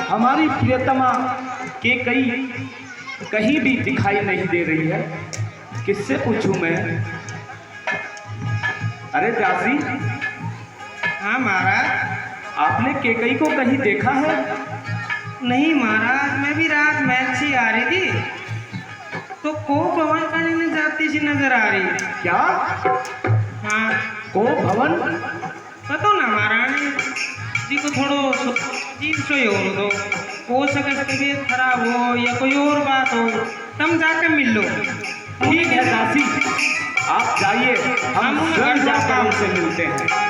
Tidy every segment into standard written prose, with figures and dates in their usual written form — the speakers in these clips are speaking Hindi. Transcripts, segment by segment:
हमारी प्रियतमा कैकई कहीं भी दिखाई नहीं दे रही है। किससे पूछूं मैं? अरे दासी, हाँ महाराज। आपने कैकई को कहीं देखा है? नहीं महाराज, मैं भी रात मैच से आ रही थी तो को भवन करने जाती सी नजर आ रही है। क्या? हाँ, को भवन? पता ना महाराज जी को थोड़ो अजीब सो ही हो सके तबीयत खराब हो या कोई और बात हो, तुम जाके मिल लो। ठीक है दासी, आप जाइए, हम स्वयं जाकर उनसे मिलते हैं।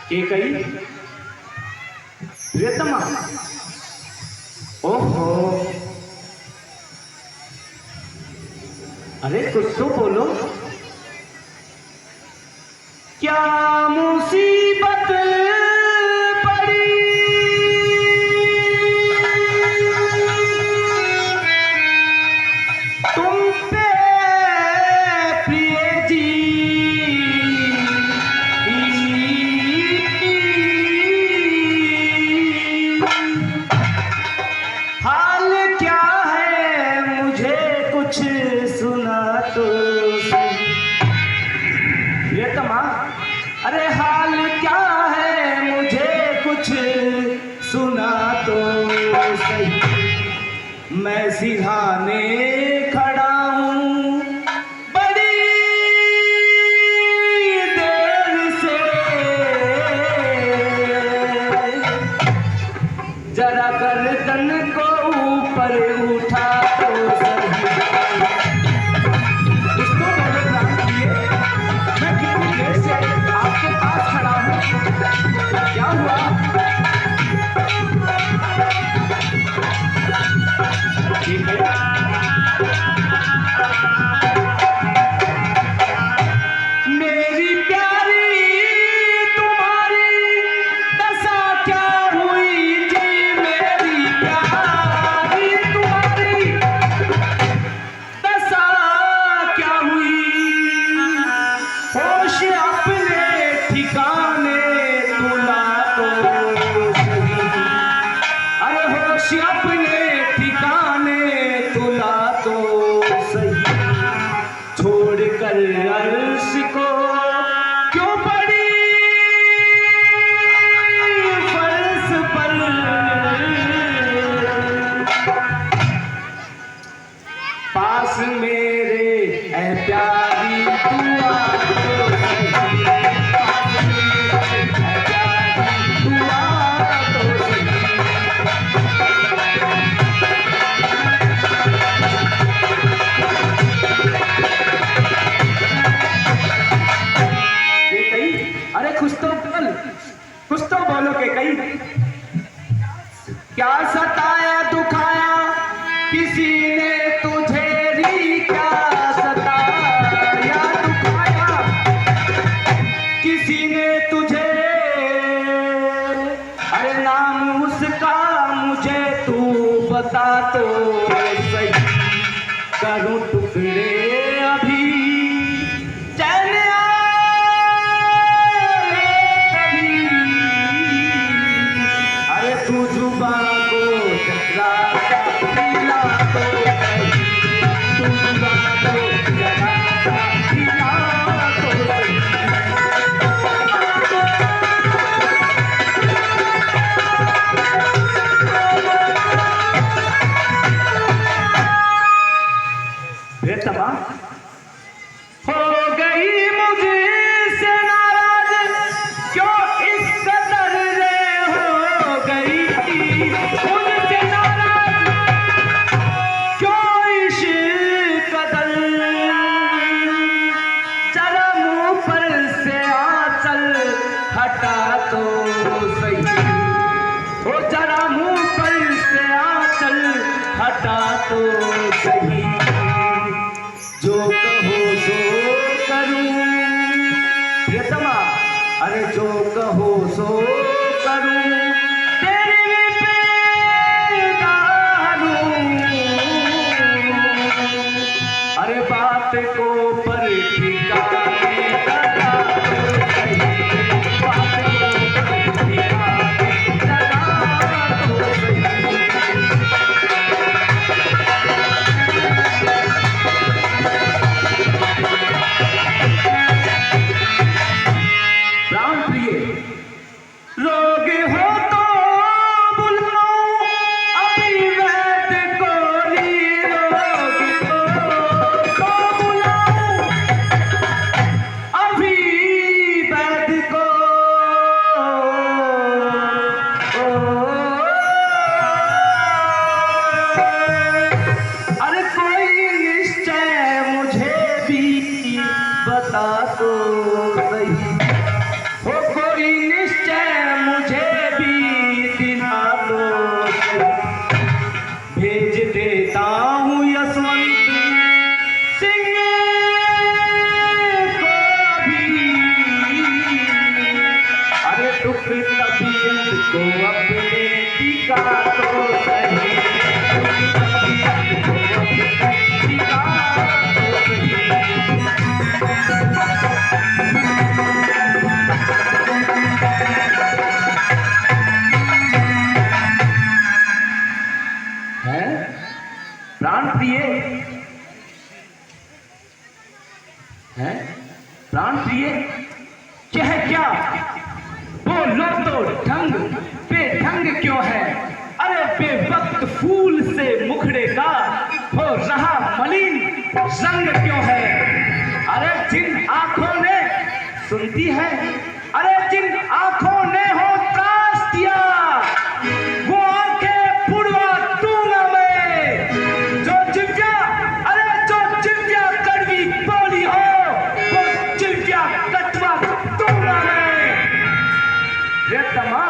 कैकई, प्रियतमा, ओहो, अरे कुछ तो बोलो। क्या मुसीबत पड़ी तुम पे प्रिय जी? हाल क्या है मुझे कुछ सुना तो सही। प्रियतमा, अरे हाल क्या है मुझे कुछ सुना तो सही। मैं सिरहाने खड़ा हूँ बड़ी देर से, जरा गर्दन को ऊपर उठा तो सही। इसको बोले ध्यान दिए, मैं कितनी देर से आपके पास खड़ा हूँ, क्या हुआ? ठीक है, मेरी प्यारी तुम्हारी दशा क्या हुई जी? मेरी प्यारी तुम्हारी दशा क्या हुई? होश अपने ठिकाने तुला तो सही। अरे होश अपने ठिकाने तुला तो सही। छोड़कर अर्श को क्यों पड़ी फर्श पर? पास मेरे ऐ प्यारी दुआ तो सही। पास मेरे ऐ प्यारी दुआ तो सही। कैकई, अरे कुछ तो बोल, कुछ तो बोलो कैकई। क्या सताया दुखाया किसी ने तुझे री? क्या सताया दुखाया किसी ने तुझे? अरे नाम उसका मुझे तू बता तो सही। करूं टुकड़े अभी चैन आए कभी, तो सही, जो कहो सो करूं प्रियतमा, अरे जो कहो सो करूं, तेरे बेदारूं, अरे बात को पर ठिकाने लगा तो सही, बात को पर ठिकाने लगा तो सही। प्राण प्रिय, रोग हो तो बुलाओ अभी वैद्य को, रोग तो बुलाओ अभी वैद्य को। अरे कोई निश्चय मुझे भी बता तो सही, हो कोई निश्चय मुझे भी दिला दो, भेज देता हूँ यशवंत सिंह को भी, अरे दुख तबीयत को अपने टिका तो सही, दुख तबीयत को अपने टिका तो सही। है प्राण प्रिय, है प्राण प्रिय, यह क्या बोलो तो ढंग बेढंग क्यों है, अरे बेवक्त फूल से मुखड़े का हो रहा मलिन रंग क्यों है, अरे जिन आंखों ने सुनती है, अरे जिन आंखों ने हो त्रास दिया, वो आंखें पुरवा दूंगा मैं, जो जिव्या, अरे जो जिव्या कड़वी बोली हो, वो जिव्या कटवा दूंगा मैं। प्रियतमा,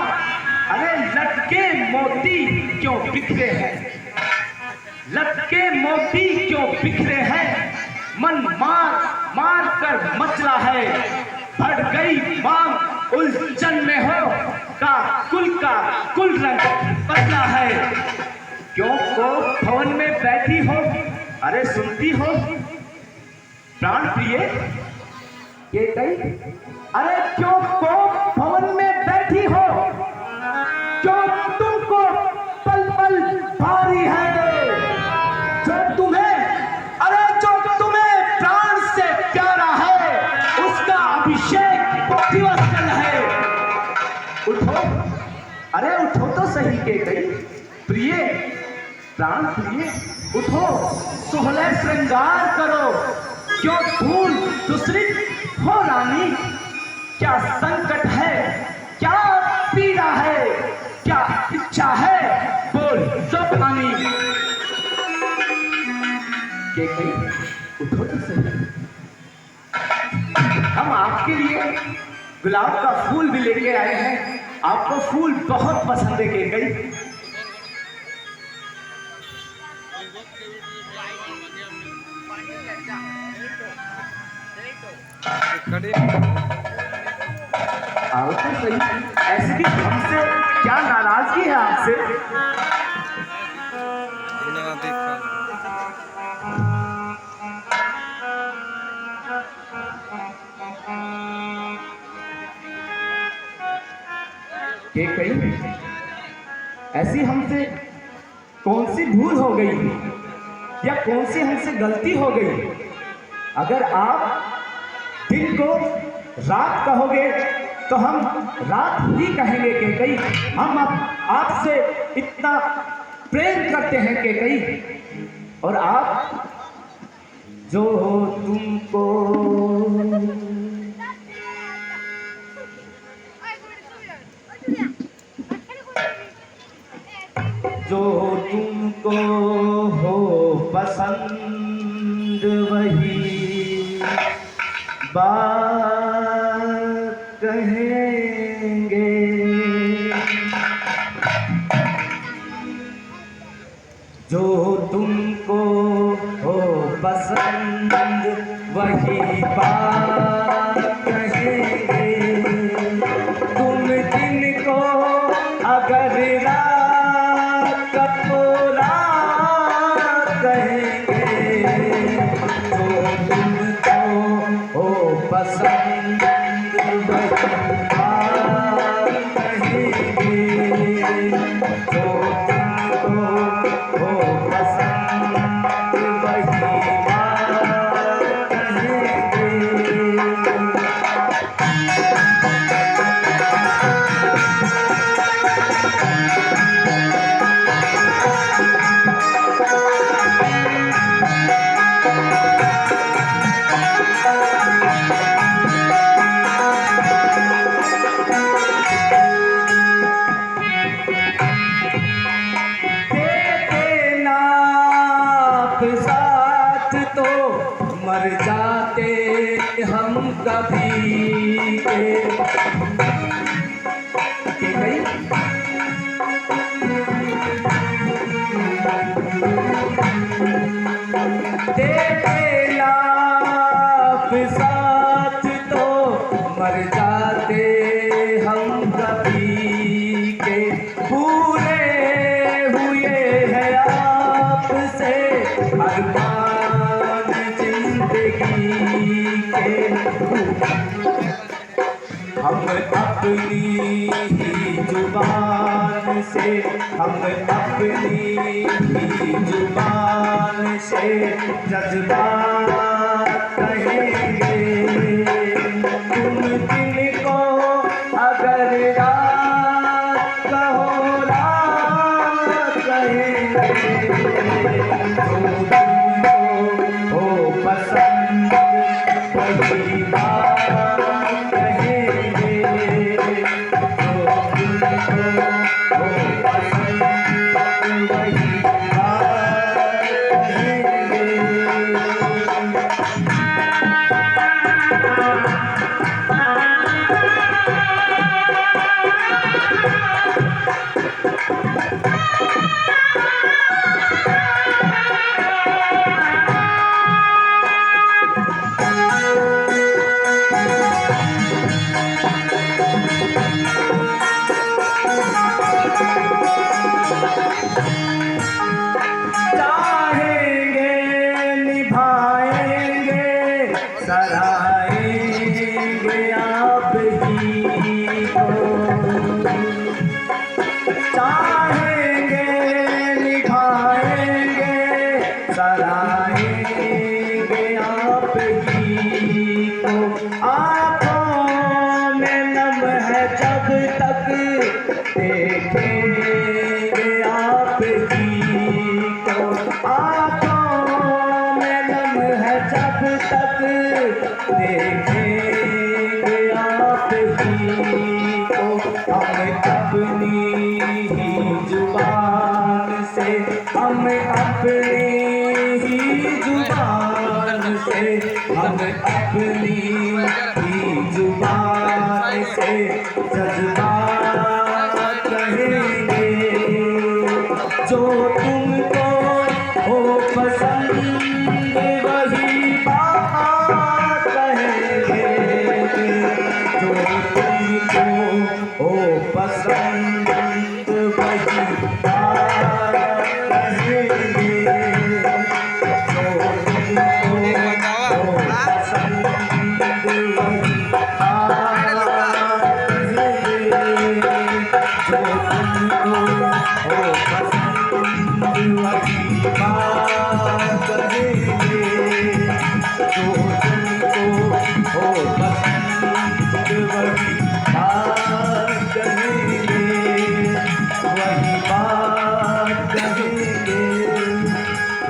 अरे लटके मोती क्यों बिखरे हैं, लटके मोती क्यों बिखरे हैं, मन मार मार कर मचला है, बढ़ गई मांग उलझन में हो, का कुल रंग बदला है। क्यों को भवन में बैठी हो, अरे सुनती हो प्राण प्रिय, ये कही, अरे क्यों को भवन में बैठी हो, क्यों तुमको पल पल भारी है, जो तुम्हें, अरे जो तुम्हें प्राण से प्यारा है, उसका अभिषेक दिवस कल है। उठो, अरे उठो तो सही के कही प्रिय, प्राण प्रिय, उठो, सोहले श्रृंगार करो, क्यों धूल दूसरी हो रानी, क्या संकट है, क्या पीड़ा है, क्या इच्छा है, बोल जुबानी के कही। उठो तो सही, हम आपके लिए गुलाब का फूल भी लेके आए हैं, आपको फूल बहुत पसंद है के कही। आओ तो सही, ऐसे भी हमसे क्या नाराजगी है आपसे, के कही ऐसी हमसे कौन सी भूल हो गई या कौन सी हमसे गलती हो गई, अगर आप दिन को रात कहोगे तो हम रात ही कहेंगे के कई, हम आपसे इतना प्रेम करते हैं के कई, और आप जो तुमको जो तुमको हो पसंद वही बात कहेंगे, जो तुम बात कहेंगे। तुम जिनको अगर रात को रात कहेंगे तो तुमको हो पसंद वही बात कहेंगे। तो तुमको हो पसंद वही बात साथ तो मर जाते हम कभी के गई। तेरे लाख साथ तो मर जाते हम कभी के। पूरे हुए हैं आपसे अरमान जिंदगी के। हम अपनी ही जुबान से जज्बात कहेंगे। तुम जिनको अगर रात कहो रात कहेंगे तो तुमको हो पसंद वही बात कहेंगे। तो तुमको हो पसंद वही बात कहेंगे। चाहेंगे निभाएंगे सराहेंगे आप ही को। चाहेंगे निभाएंगे सराहेंगे आप ही को। आँखों में नम है जब तक देखेंगे आप ही को। आँखों में नम है जब तक देखेंगे आप ही को। हम अपनी ही जुबान से हम अपनी ही जुबान से जज्बात कहेंगे। जो तुमको हो पसंद वही बात कहेंगे। जो तुमको हो पसंद वही बात कहेंगे। जो तुमको हो पसंद वही बात कहेंगे। जो तुमको हो पसंद वही बात कहेंगे। जो तुमको हो पसंद वही बात कहेंगे। वही बात कहेंगे।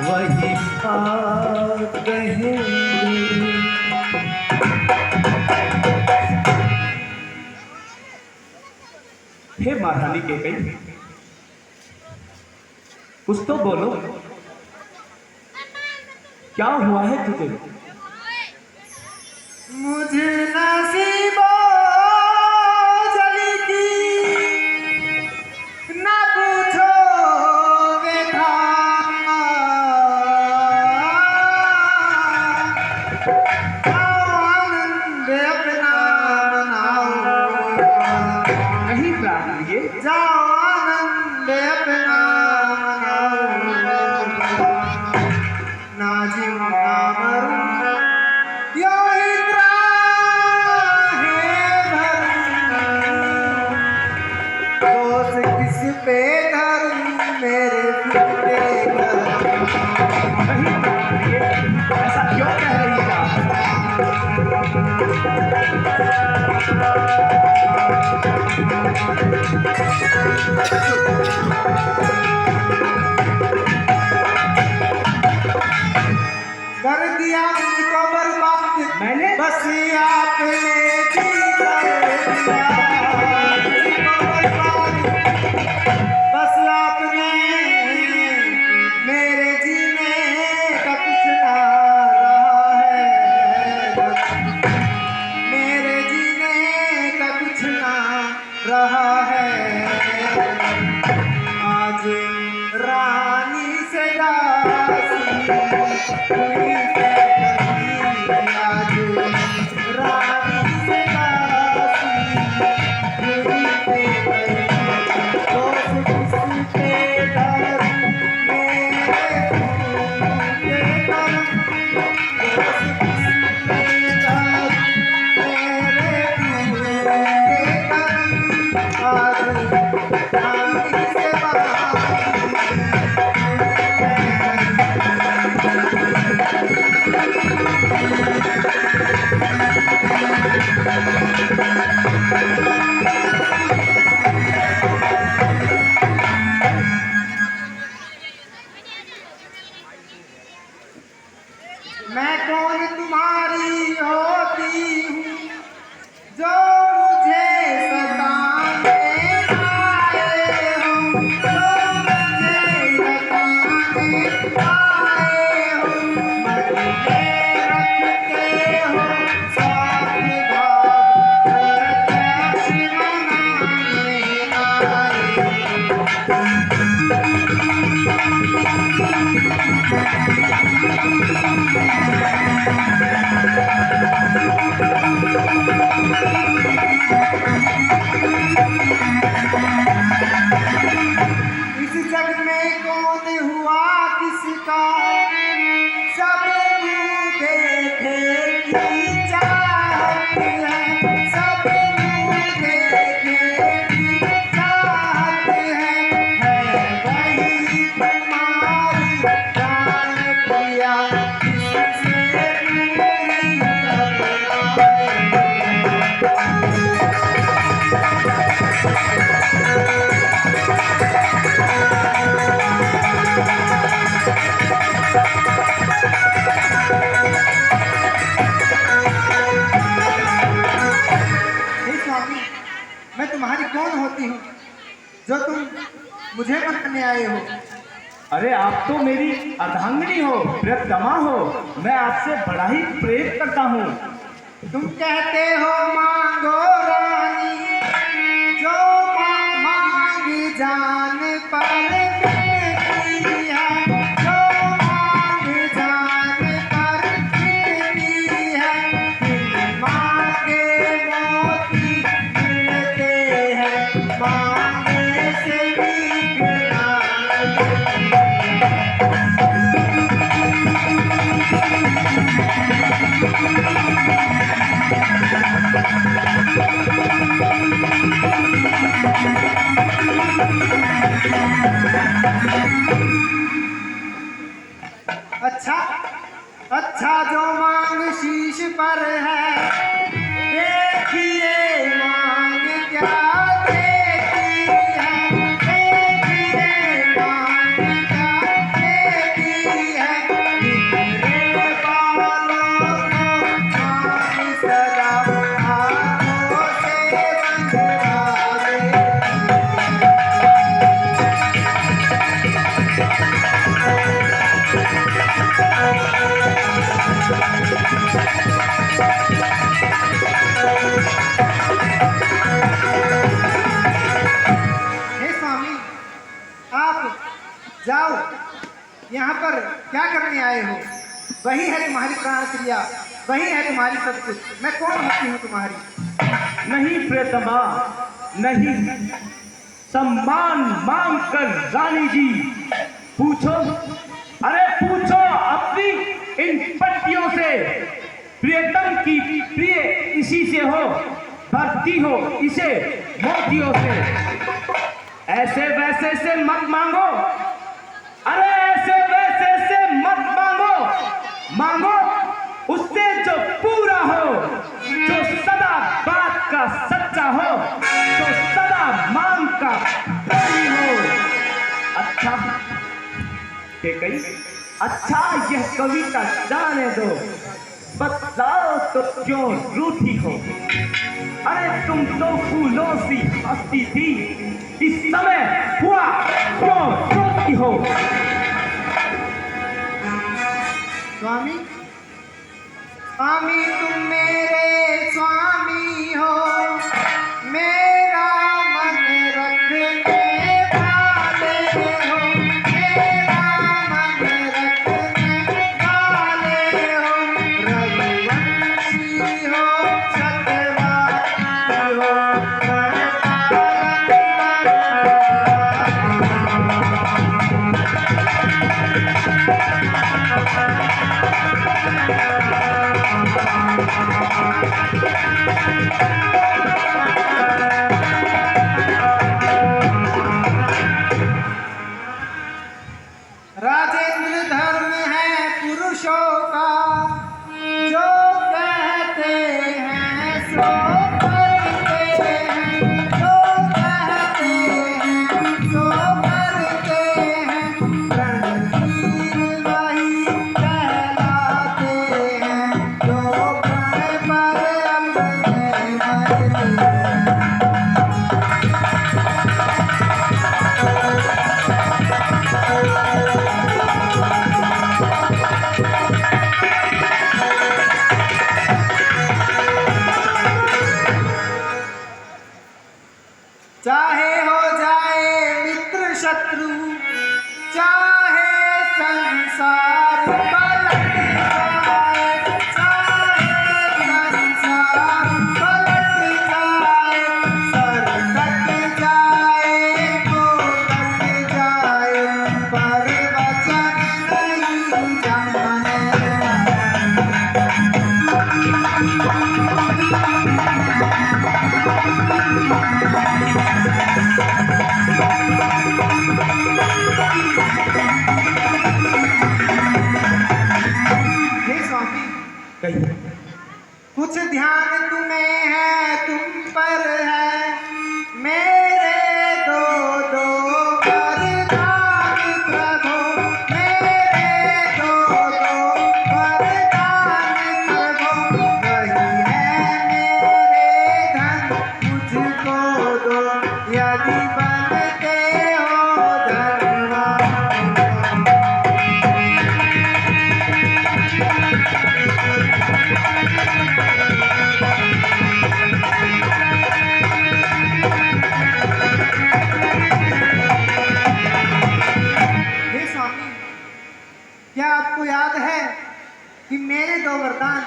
वही बात कहेंगे। हे महारानी के कई कुछ तो बोलो, क्या हुआ है तुझे? मुझे नसीबो जली की ना पूछो बेटा। आओ कर दिया मुझको बर्बाद मैंने बस आपने जी कर दिया मुझको बर्बाद बस आपने मेरे जीने का कुछ ना रहा है मेरे जीने का कुछ ना रहा है आज रानी से दासी हुई आज रानी से दासी हुई दोस्त किसके डर मेरे के डर दोस्त किसके डर मेरे के डर आज रानी से मैं कौन तुम्हारी होती हूँ जो मुझे सताने आए हो जो मुझे सताने आए हो मन में रखते हो साथ भाव कैसे मनाने आए इस जग में कौन हुआ किसका सब मुँह देखे की चाहत है सब मुँह देखे की चाहत है वही तुम्हारी जान पिया किससे पूरी अबला हे स्वामी मैं तुम्हारी कौन होती हूँ जो तुम मुझे मनाने आए हो अरे आप तो मेरी अर्धांगिनी हो, प्रियतमा हो। मैं आपसे बड़ा ही प्रेम करता हूँ। तुम कहते हो मांगो रानी जो मांग जान पर मिलती है जो मांग जान पर मिलती है बिन मांगे मोती मिलते हैं मांगे से बिना अच्छा अच्छा जो मांग शीश पर है देखिए मांग क्या देती है देखिए मांग क्या देती है बिखरे बालों को मांग सदा हाथों से बंधवा दे हे स्वामी आप जाओ यहाँ पर क्या करने आए हो वही है तुम्हारी प्राण क्रिया वही है तुम्हारी सब कुछ मैं कौन होती हूँ तुम्हारी नहीं प्रियतमा, नहीं। सम्मान मांग कर रानी जी पूछो, अरे पूछो अपनी इन पट्टियों से। प्रियतम की प्रिय इसी से हो, भक्ति हो इसे मोतियों से। ऐसे वैसे से मत मांगो, अरे ऐसे वैसे से मत मांगो, मांगो उससे जो पूरा के कई अच्छा यह कविता जाने दो, बतलाओ तो क्यों रूठी हो। अरे तुम तो फूलों सी हंसती थी, इस समय हुआ क्यों रोती हो। स्वामी स्वामी तुम मेरे स्वामी हो, मेरा मन रखने वाले हो, मेरा मन रखने वाले हो, रघुवंशी हो, सत्यवादी हो, राजेंद्र धर्म है पुरुषों का, जो कहते हैं सो करते हैं, जो कहते हैं सो करते हैं, रणवीर वही कहलाते हैं, जो प्रण पर अमृत मरते हैं। चाहे हो जाए मित्र शत्रु, चाहे संसार पलट जाए, चाहे संसार पलट जाए, सर कट जाए तो कट जाए, पर वचन नहीं जाने। हे स्वामी कहिए। कुछ ध्यान तुम्हें है, तुम पर है, मेरे दो दो वरदान प्रभु, मेरे दो दो वरदान प्रभु, वही है मेरे धन, मुझको दो यदि बनते हो धनवान। हे स्वामी, क्या आपको याद है कि मेरे दो वरदान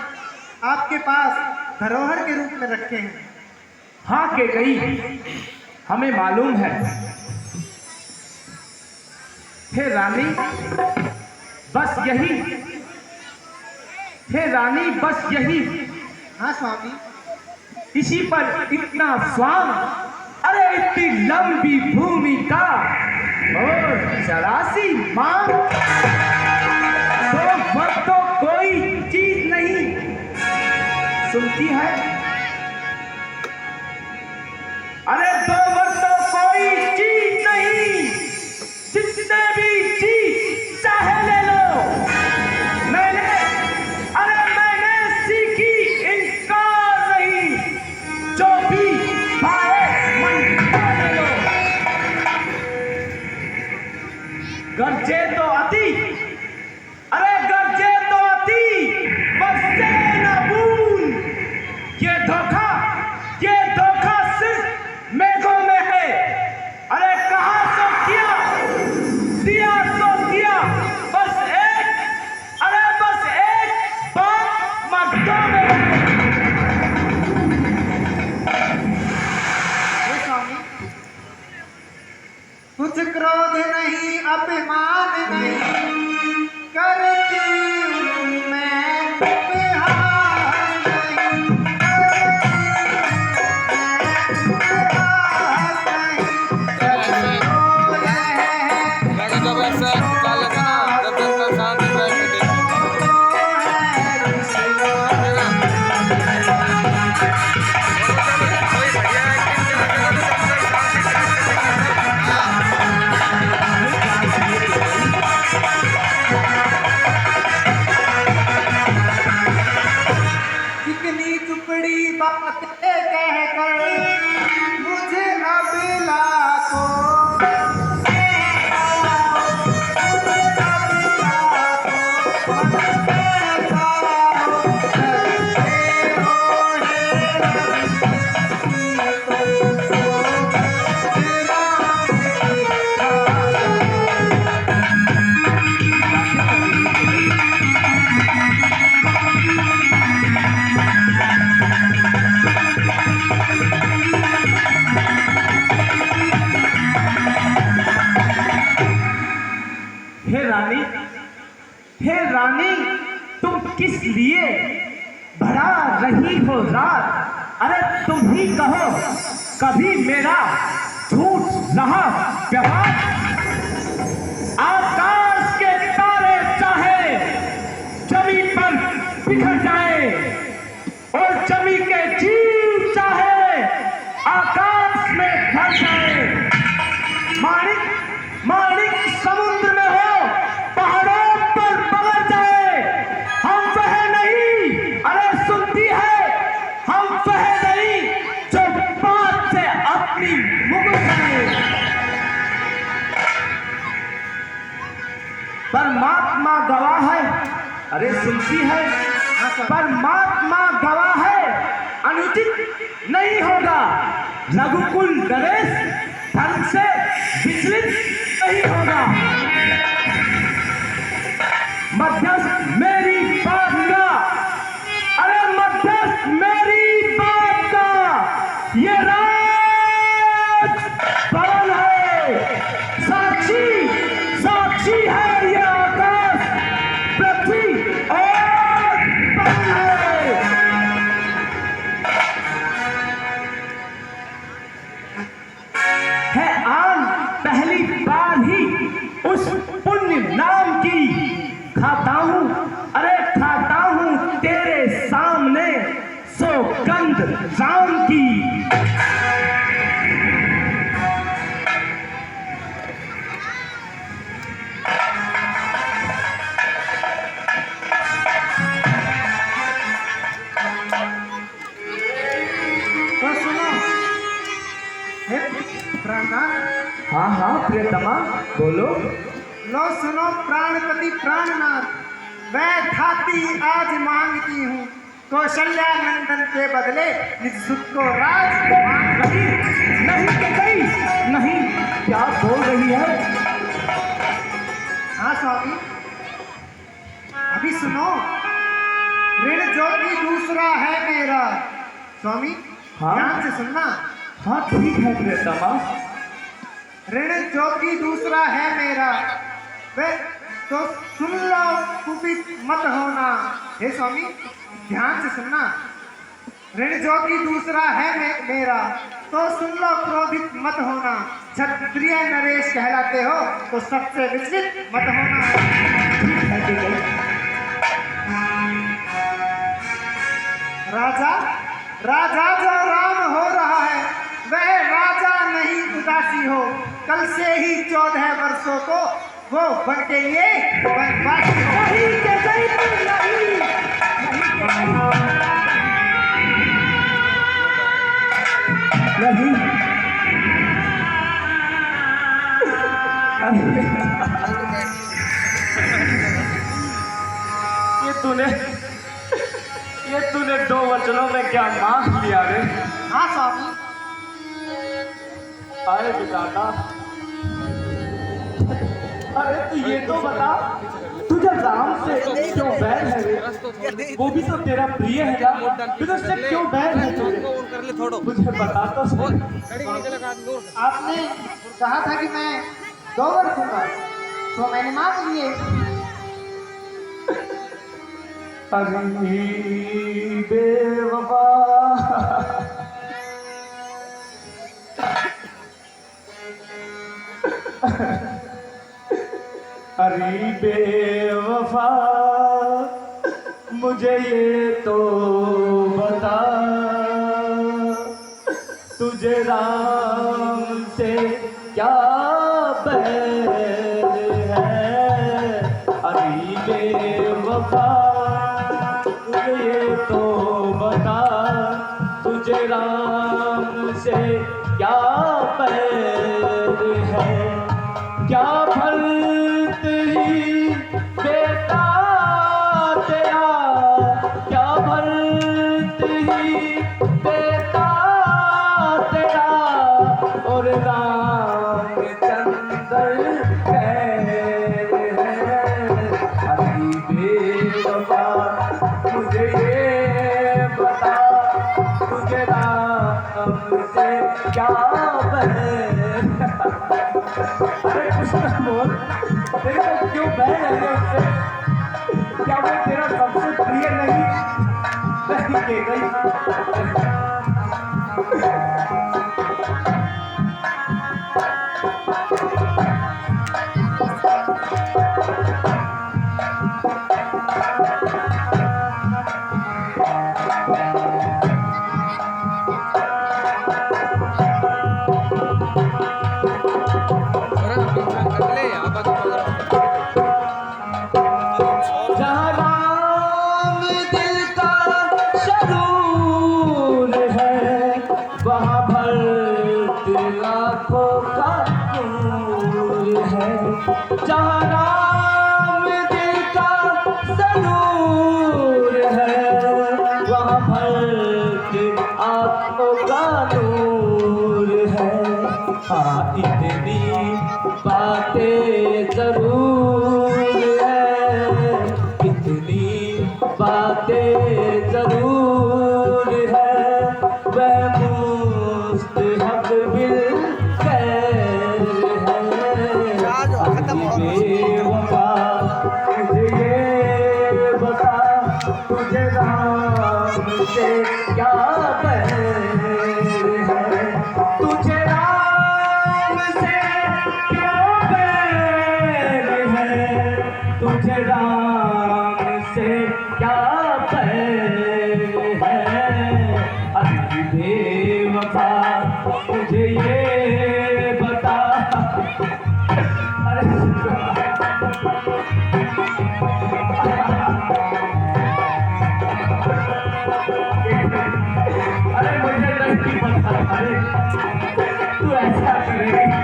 आपके पास धरोहर के रूप में रखे हैं? हाँ के गई, हमें मालूम है। हे रानी बस यही, हे रानी बस यही, हाँ स्वामी। इसी पर इतना स्वांग, अरे इतनी लंबी भूमिका और 84 मांग, तो मत तो कोई चीज नहीं सुनती है। अरे दो मत तो कोई चीज नहीं, जितने भी चीज चाहे ले लो। मैंने सीखी इनकार नहीं, जो भी पाए मन का ले लो। गरजे तो अति, अरे गरजे तो अति, बरसे न बूंद। ये धोखा सिर्फ मेघों में है। अरे कहा तो किया, दिया तो दिया, बस एक बात मर्दों में है। हे स्वामी, कुछ क्रोध नहीं, अभिमान नहीं, करती हूँ मैं उपहास नहीं, करती हूँ मैं उपहास नहीं, सबको यह है, मैं जब ऐसा चाल लगा ना, जब तक मैं शांति बैठ के देखूं। सबको है विश्वास। कोई बढ़िया एक्टिंग करना चाहता है तो शांति बैठ के देखना। बातें कहकर मुझे अबला को हे रानी, तुम किस लिए भरा रही हो रात? अरे तुम ही कहो, कभी मेरा झूठ रहा व्यवहार? आकाश के तारे चाहे जमीन पर बिखर जाए और जमीन के जीव चाहे आकाश में भर जाए, माणिक माणिक समुद्र में हो, पहाड़ों पर बगर जाए, हम वह नहीं, अरे सुनती है, हम वह नहीं जो बात से अपनी मुकुट जाए। परमात्मा गवाह है, अरे सुनती है, परमात्मा गवाह है, अनुचित नहीं होगा, रघुकुल नरेश धर्म से विचलित नहीं होगा। मध्यस्थ मेरी बात का, अरे मध्यस्थ मेरी बात का, ये राज भवन है, साक्षी साक्षी है ये आकाश, पृथ्वी और पवन है आन पहली बार ही उस पुण्य नाम की खाता हूं, अरे खाता हूं तेरे सामने सौगंध राम की। तो सुनो हे प्राणनाथ, हाँ हाँ प्रियतमा बोलो। लो सुनो प्राणपति प्राणनाथ, मैं खाती आज मांगती हूँ कौशल्या नंदन के बदले निज सुख को राज मांग रही। नहीं तो गई नहीं, क्या बोल रही है? हाँ स्वामी, अभी सुनो, ऋण जो भी दूसरा है मेरा। स्वामी हाँ? ध्यान से सुनना। हाँ ठीक है प्रियतमा। ऋण जो भी दूसरा है मेरा, वे तो सुन लो, कुपित मत होना। हे स्वामी ध्यान से सुनना, ऋण जो भी दूसरा है मेरा, तो सुन लो, क्रोधित मत होना। क्षत्रिय नरेश कहलाते हो तो सबसे विचलित मत होना। ठीक है ठीक है। राजा राजा जो राम हो रहा है, वह राजा नहीं उदासी हो। कल से ही 14 वर्षों को वो बन के लिए वनवासी हो। नहीं के नहीं, नहीं ये तूने 2 वचनों में क्या मांग लिया रे? हाँ स्वामी। अरे विधाता, अरे तू ये तो बता, तुझे राम से क्यों बैर है रे? वो भी तो तेरा प्रिय है ना, फिर उससे क्यों बैर है तुझे? मुझे बता तो सही। आपने कहा था कि मैं 2 वर दूंगा, तो मैंने मांग लिए। अरे बेवफा, अरे बेवफा, मुझे ये तो बता, तुझे राम से क्या बैर है? अरे बेवफा, मुझे ये तो बता, राम से क्या बैर है, क्या भरत ही बेटा तेरा, क्या भरत ही बेटा तेरा, और रामचंद्र खैर है। अभी बेवफा मुझे ये बता, तुझे राम से क्या बैर। अरे कुछ ना बोल, तेरे को क्यों बैर है उससे? क्या वो तेरा सबसे प्रिय नहीं के गई? जहाँ राम दिल का शरूर है, वहाँ भरत लाखों का नूर है। जहाँ राम दिल का शरूर है, वहाँ भरत आँखों का नूर है। हाँ इतनी बातें जरूर है, इतनी बातें जरूर है, वह मुस्तहब बिल खैर है। बेवफा मुझे ये बता, तुझे राम से क्या बैर है, तुझे राम से क्यों बैर है, तुझे राम से क्या बैर है। अभी बेवफा मुझे ये बता। अरे अरे मुझे नहीं पता, अरे तू ऐसा करेगी।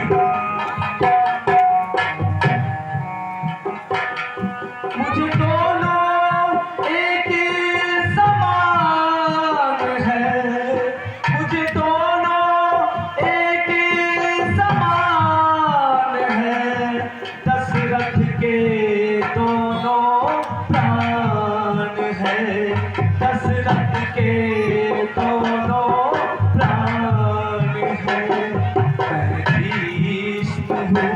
मुझे दोनों एक समान है, मुझे दोनों एक समान है, दशरथ के दोनों प्राण है, दशरथ के दोनों प्राण है। मैं भीष्म हूँ,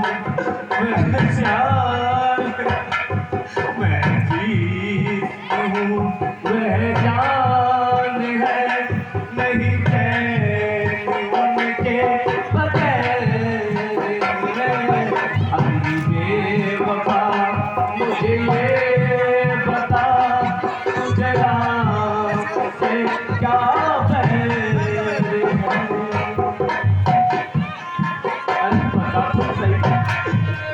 मैं श्याम, मैं भीष्म हूँ, वह जान है, नहीं चैन उनके बगैर। अभी बेवफा मुझे ये बता, तुझे राम से क्या बैर है। अरे बता तो सही,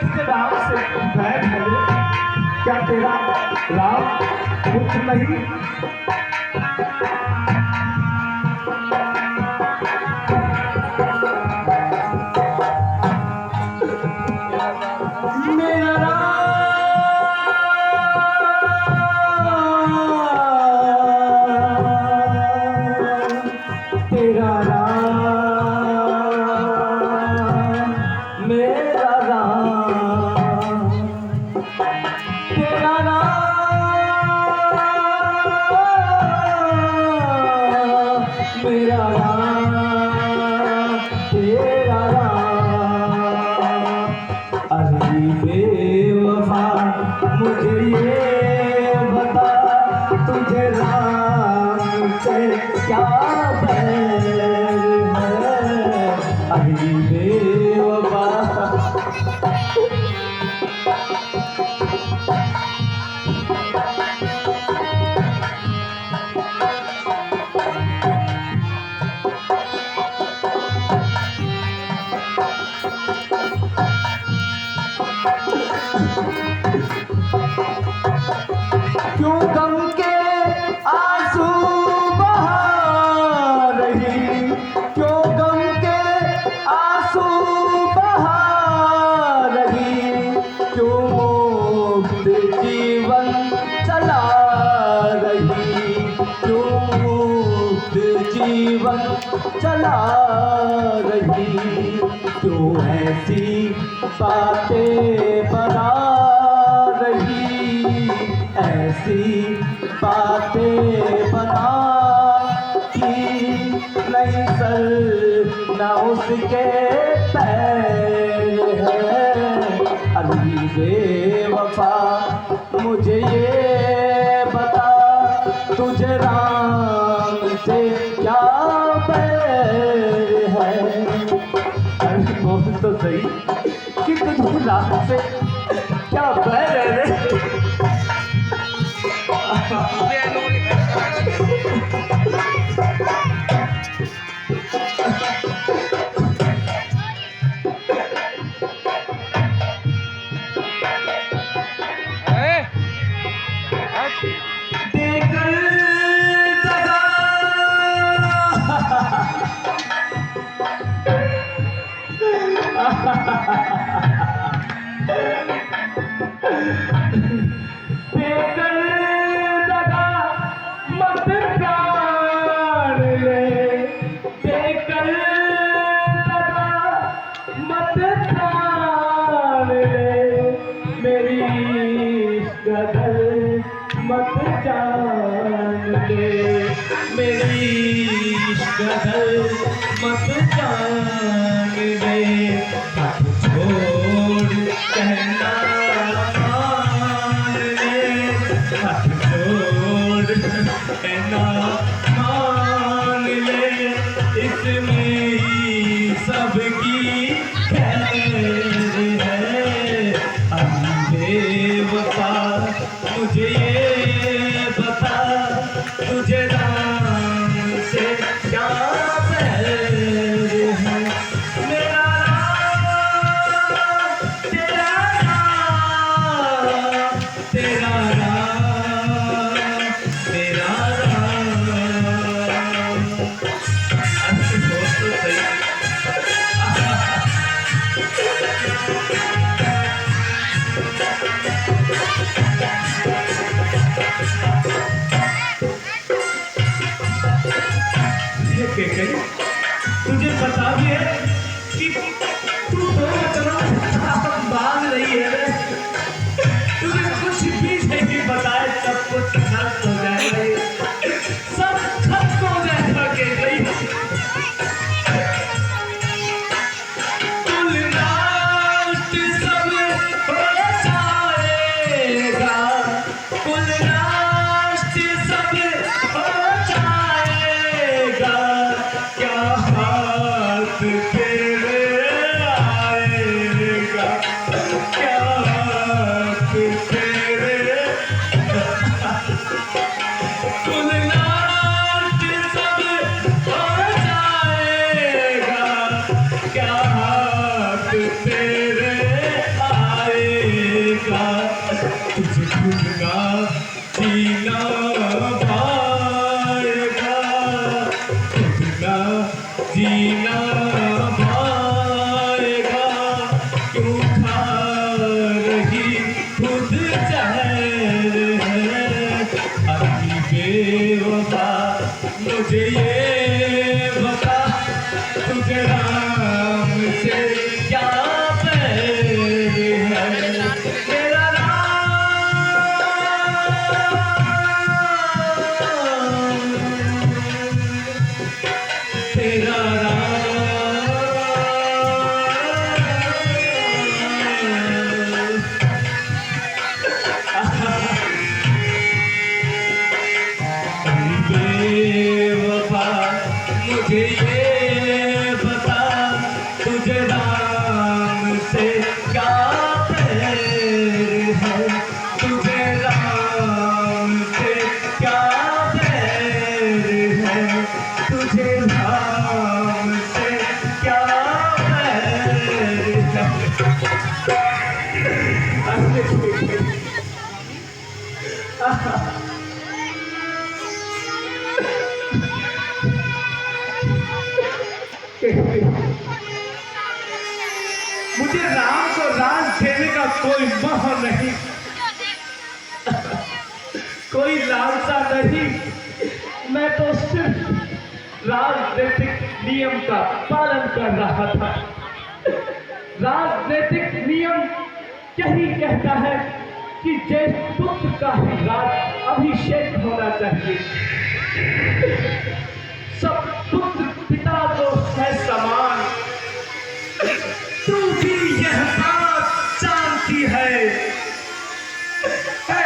तुझे राम से बैर है? क्या तेरा राम पुत्र नहीं? मेरा राम, तेरा राम, मेरा राम, तेरा राम, मेरा राम, तेरा राम। अरे बेवफा मुझे ये बता, तुझे राम से क्या बैर है। अरे बेवफा क्यों गम के आंसू बहा पवन चला रही, क्यों ऐसी बातें बना रही, ऐसी बातें बना कि नहीं सर ना उसके पैर है। अली बेवफा मुझे ये बता, तुझे राम से क्या बैर है। अरे बोल तो सही कि तुझे राम से क्या बैर है रे। मत जान दे मेरी गदर, मत जान दे। हाथ छोड़ कहना मान ले, हाथ छोड़ कहना मान ले, इसमें ही सबकी खैर है। अली बेवफा मुझे ये बता, तुझे राम से क्या बैर है। मेरा राम तेरा राम, तेरा राम तेरा राम। अच्छी बहुत तो सही। तुझे पता भी है कि तू दो वचनों बांध रही है। तुझे कुछ भी नहीं बताए सब कुछ खत्म हो जाएगा, सब खत्म हो जाएगा। के गई कुल नाश्त सब हो जाएगा, कुल नाश्त सब हो जाएगा। क्या हाथ तेरे आएगा, क्या हाथ तेरे। कुल नाश्त सब हो जाएगा, क्या हाथ तेरे आएगा। तुझे खुद का जीना पाएगा, खुद का जीना पाएगा। क्यों खा रही खुद जहर है। अली बेवफा मुझे ये बता, तुझे राम से क्या बैर है। मेरा तेरा बेवफा मुझे ये बता, तुझे राम से क्या बैर है। तुझे राम से क्या बैर है, तुझे राम से क्या बैर है। मुझे राम को राज देने का कोई मोह नहीं, कोई लालसा नहीं। मैं तो सिर्फ राजनीतिक नियम का पालन कर रहा था। राजनीतिक नियम यही कहता है कि ज्येष्ठ पुत्र का ही राज अभिषेक होना चाहिए। सब पुत्र पिता को है समान। तू भी यह बात जानती है।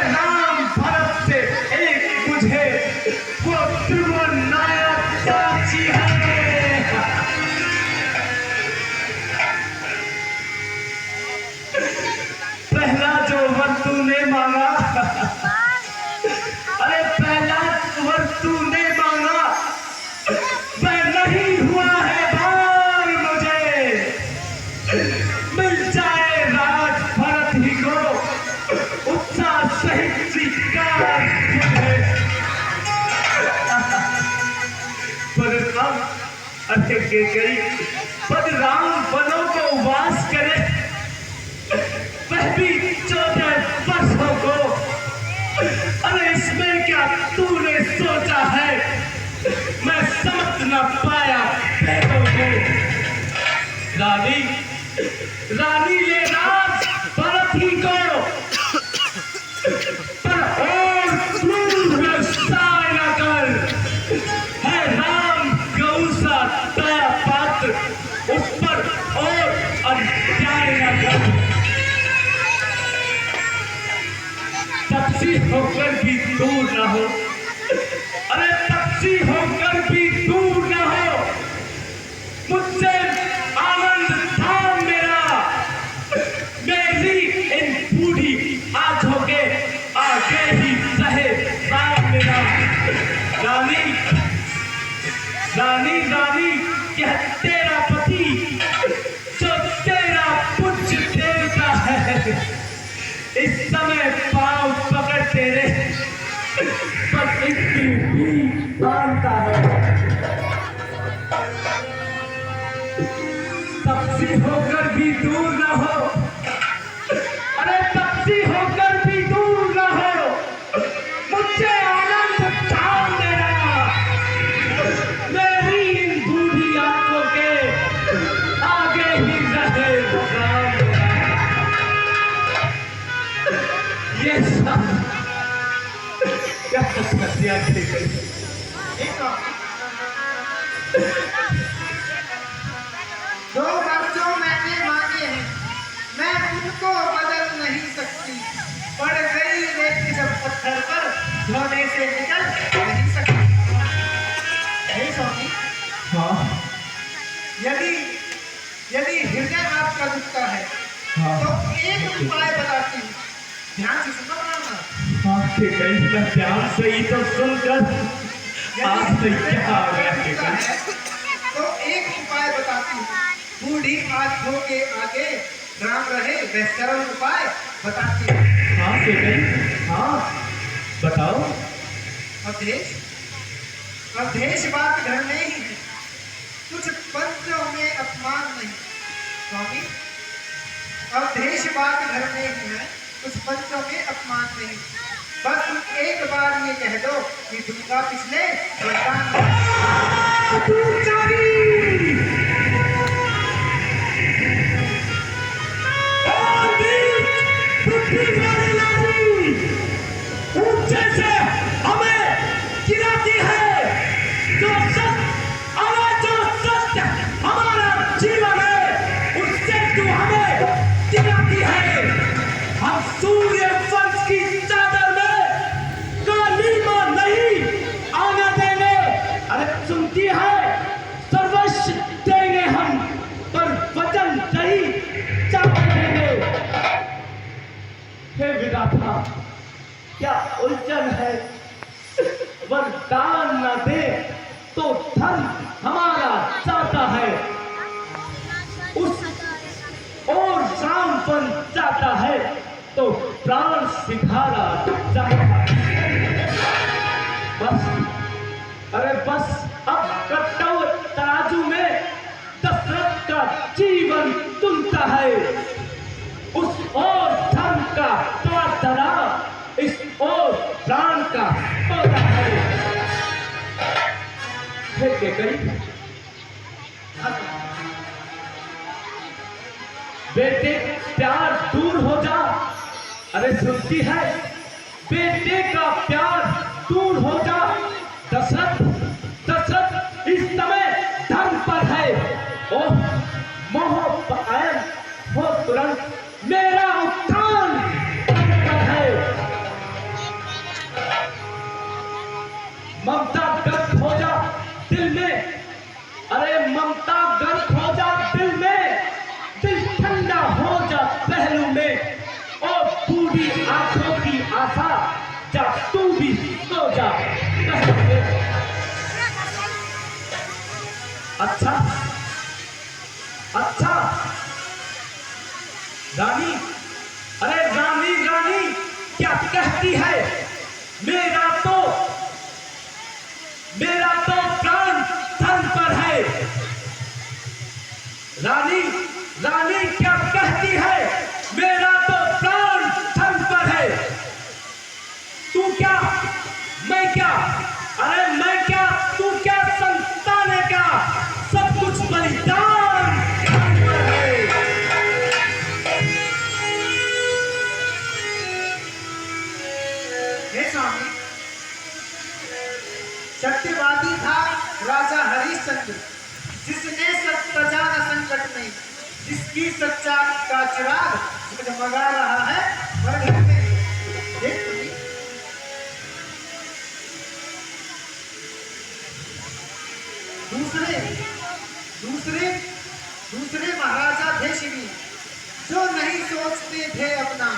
राम भरत से एक मुझे वो त्रिभुवन नायक चाची है। पहला जो वर तूने मांगा, अरे पहला वर तूने मांगा, वह नहीं हुआ है बार। मुझे मिल जाए राज भरत ही को, उत्साह सहित स्वीकार मुझे। परम अरे के गई बदराम वनों को वास करे, वह भी 14 वर्षों को। अरे इसमें क्या तूने सोचा है, मैं समझ न पाया बेटों को। रानी रानी ले राज भरत ही को, पर और क्रूर व्यवसाय न कर। है राम गौसा दया पात्र, उस पर और अन्याय न कर। तपसी होकर भी दूर न हो, अरे तपसी होकर भी दूर न हो। मुझसे आनंद था मेरा, मेरी इन बूढ़ी आंखों के आगे ही रहे राम मेरा। रानी रानी रानी यह तेरा पति जो तेरा पूज्य देवता है, इस समय पांव पकड़ तेरे पर इतनी भी मानता है। तपसी होकर भी दूर न हो, अरे तपसी होकर भी दूर न हो। मुझे आनंद था मेरा, मेरी इन बूढ़ी आंखों के आगे ही रहे राम। ये सब क्या हत्या की गई। दो वर्षों मैंने मांगे हैं, मैं उनको बदल नहीं सकती। पड़ गई रेत सब पत्थर पर, धोने से निकल नहीं सकती। नहीं स्वामी, हाँ यदि यदि हृदय आपका दुखता है तो एक उपाय बताती हूँ, ध्यान से सुनो ना। हाँ ठीक है, मैं ध्यान से ही तो सुनकर आज से क्या आ गया। ठीक है, तो एक उपाय बताती हूँ, बूढ़ी आंखों के आगे राम रहे, वह सरल उपाय बताती हूँ। हाँ ठीक है, हाँ बताओ। अवधेश अवधेश बात घर में ही है, कुछ पंचों में अपमान नहीं। स्वामी, अवधेश बात घर में ही है, कुछ पंचों में अपमान नहीं। बस तुम एक बार ये कह दो कि दूंगा पिछले वरदान। ऊंचे से हमें गिराती है, जो सत्य हमारा जीवन है, उससे तू हमें गिराती है। हम सूर्य वंश की चादर में कालीमा नहीं आने देंगे। अरे सुनती है, सर्वस्व देंगे हम, पर वचन नहीं चाहते देंगे। हे विधाता, क्या उलझन है। वरदान न दे तो धन हमारा जाता है, उस और रामपन जाता है तो प्राण सिधारा जाता है। बस, अरे बस, अब कट्टव तराजू में दशरथ का जीवन तुलता है। उस और धन का दरा, इस और प्राण का होता है। हे केकई, बेटे प्यार दूर हो जा। अरे सुनती है, बेटे का प्यार दूर हो जा। दशरथ दशरथ इस समय धर्म पर है। ओह मोह पायन हो तुरंत, मेरा उत्थान पर है। ममता गर्क हो जा दिल में, अरे ममता गर्क हो जा दिल में, दिल ठंडा हो जा पहलू में। और पूरी आंखों की आशा, जा तू भी सो जा पहलू में। अच्छा अच्छा रानी, अरे रानी रानी क्या कहती है? मेरा तो प्राण धर्म पर है। रानी रानी क्या कहती है? मेरा तो प्राण धर्म पर है। तू क्या, मैं क्या, अरे मैं क्या, तू क्या, संतान है क्या? सब कुछ बलिदान धर्म पर है। हे स्वामी, सत्यवादी था राजा हरिश्चंद्र, जिसने सब प्रजा संकट में, जिसकी सच्चाई का चिराग जगमगा रहा है मरघट में। देख तुम, दूसरे दूसरे दूसरे महाराजा थे श्री, जो नहीं सोचते थे अपना,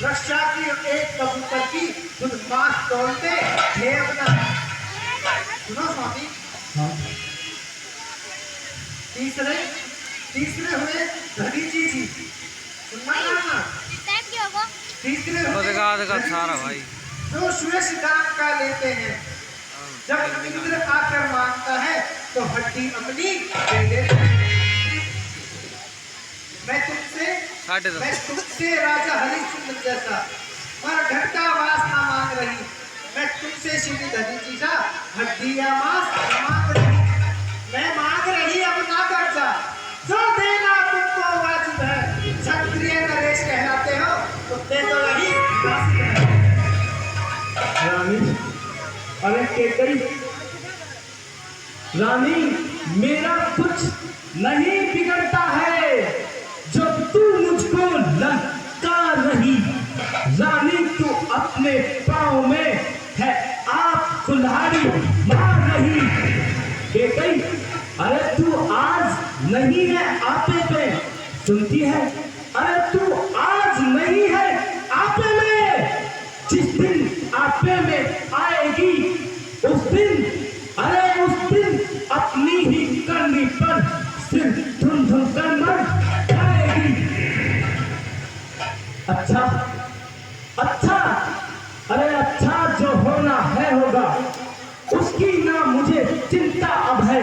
रक्षा की एक कबूतर की खुद मांस तोड़ते थे अपना। सुनो स्वामी, तीसरे तीसरे हुए धनीजी जी, सुनना ना, तीसरे हुए सारा भाई जो श्वेश दान का लेते हैं। जब इंद्र आकर मांगता है तो हड्डी अपनी दे देते हैं। मैं तुमसे राजा हरिश्चंद्र जैसा मरघट का वासना मांग रही, मैं तुमसे श्री धनीजी सा हड्डी या मांस मांग रही। मैं मांग रही अपना कर्जा, जो देना तुमको वाजिब है। क्षत्रिय नरेश कहलाते हो तो दे दो यही वाजिब है। रानी, अरे केकई रानी, मेरा कुछ नहीं बिगड़ता है जो तू मुझको लटका रही। रानी तू अपने पाँव में है आप कुल्हाड़ी मार रही। केकई, अरे तू आज नहीं है आपे पे, सुनती है? अरे तू आज नहीं है आपे में, जिस दिन आपे में आएगी उस दिन, अरे उस दिन अपनी ही करनी पर सिर धुन धुन कर मर जाएगी। अच्छा अच्छा, अरे अच्छा जो होना है होगा, उसकी ना मुझे चिंता अब है।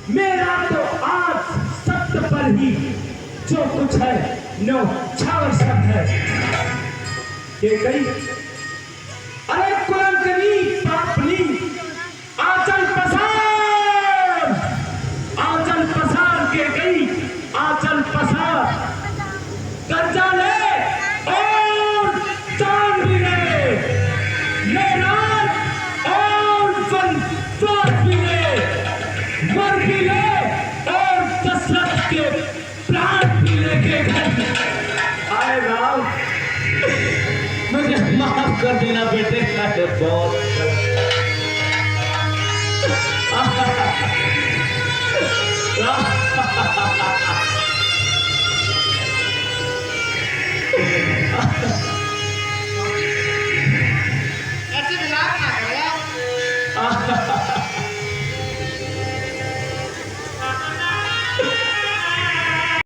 मेरा तो आज सत्य पर ही जो कुछ है न्यौछावर सब है। केकई, अरे कुलंकनी पापनी, आंचल पसार केकई, आंचल पसार। कर्जा ले और चांद भी ले, रात और वनवास भी ले, मर भी ले और दशरथ के प्राण भी लेके गए। आए राम, मुझे माफ कर देना बेटे, मैं बहुत राम